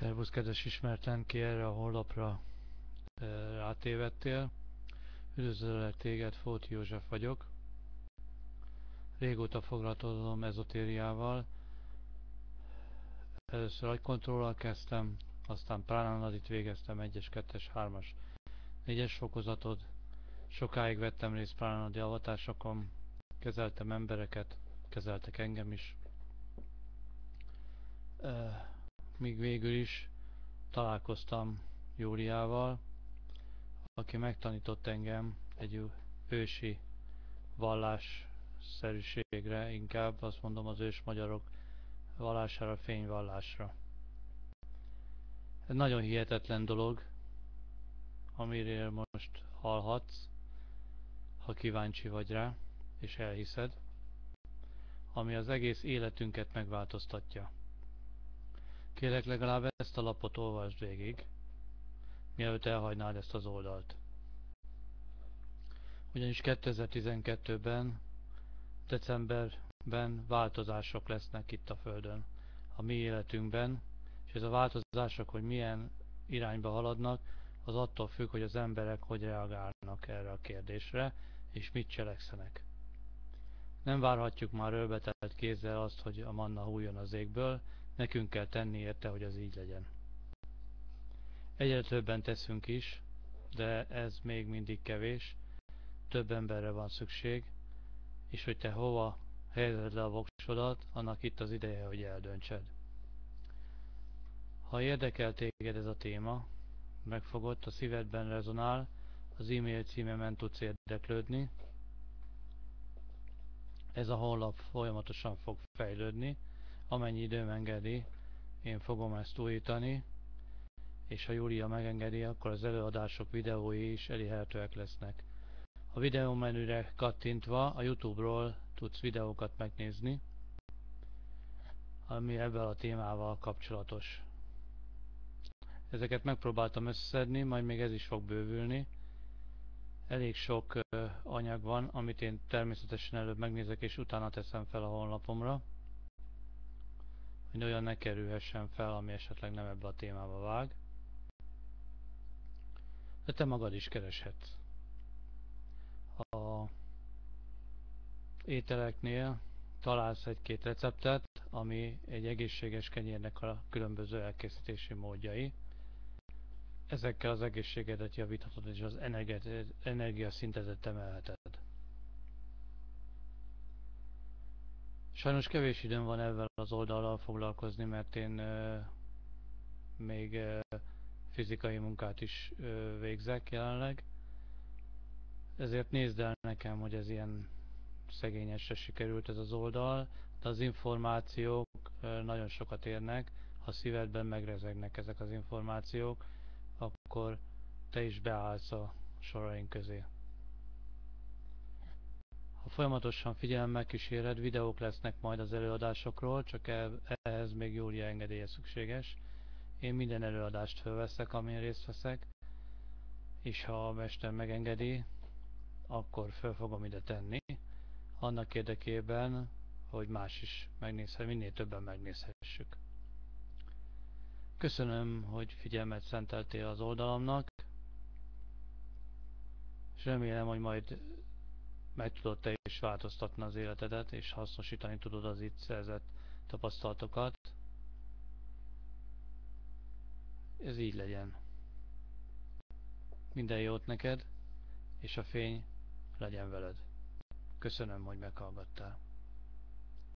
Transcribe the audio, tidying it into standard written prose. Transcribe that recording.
Szervusz, kedves ismertlen, ki erre a honlapra rátévedtél. Üdvözöllek téged, Fóti József vagyok. Régóta foglalkozom ezotériával. Először agykontrollal kezdtem, aztán pránanadit végeztem 1-es, 2-es, 3-as, 4-es fokozatot. Sokáig vettem részt pránanadi avatásokon, kezeltem embereket, kezeltek engem is. Míg végül is találkoztam Júliával, aki megtanított engem egy ősi vallásszerűségre, inkább azt mondom az ős magyarok vallására, fényvallásra. Ez nagyon hihetetlen dolog, amiről most hallhatsz, ha kíváncsi vagy rá, és elhiszed, ami az egész életünket megváltoztatja. Kérlek, legalább ezt a lapot olvasd végig, mielőtt elhagynád ezt az oldalt. Ugyanis 2012-ben, decemberben változások lesznek itt a Földön, a mi életünkben, és ez a változások, hogy milyen irányba haladnak, az attól függ, hogy az emberek hogy reagálnak erre a kérdésre, és mit cselekszenek. Nem várhatjuk már ölbetelt kézzel azt, hogy a manna hulljon az égből, nekünk kell tenni érte, hogy az így legyen. Egyre többen teszünk is, de ez még mindig kevés, több emberre van szükség, és hogy te hova helyezed le a voksodat, annak itt az ideje, hogy eldöntsed. Ha érdekel téged ez a téma, megfogott, a szívedben rezonál, az e-mail címemen tudsz érdeklődni. Ez a honlap folyamatosan fog fejlődni, amennyi időm engedi, én fogom ezt újítani, és ha Júlia megengedi, akkor az előadások videói is elérhetőek lesznek. A videó menüre kattintva a YouTube-ról tudsz videókat megnézni, ami ebben a témával kapcsolatos. Ezeket megpróbáltam összeszedni, majd még ez is fog bővülni. Elég sok anyag van, amit én természetesen előbb megnézek, és utána teszem fel a honlapomra, hogy olyan ne kerülhessen fel, ami esetleg nem ebbe a témába vág. De te magad is kereshetsz. A ételeknél találsz egy-két receptet, ami egy egészséges kenyérnek a különböző elkészítési módjai. Ezekkel az egészségedet javíthatod, és az energiaszintedet emelheted. Sajnos kevés időm van ezzel az oldallal foglalkozni, mert én még fizikai munkát is végzek jelenleg. Ezért nézd el nekem, hogy ez ilyen szegényesre sikerült ez az oldal, de az információk nagyon sokat érnek, ha szívedben megrezegnek ezek az információk, akkor te is beállsz a soraink közé. Ha folyamatosan figyelemmel kíséred, videók lesznek majd az előadásokról, csak ehhez még Júlia engedélye szükséges. Én minden előadást felveszek, amin részt veszek, és ha a mester megengedi, akkor fel fogom ide tenni, annak érdekében, hogy más is megnézhet, minél többen megnézhessük. Köszönöm, hogy figyelmet szenteltél az oldalamnak, és remélem, hogy majd meg tudod te is változtatni az életedet, és hasznosítani tudod az itt szerzett tapasztalatokat. Ez így legyen. Minden jót neked, és a fény legyen veled. Köszönöm, hogy meghallgattál.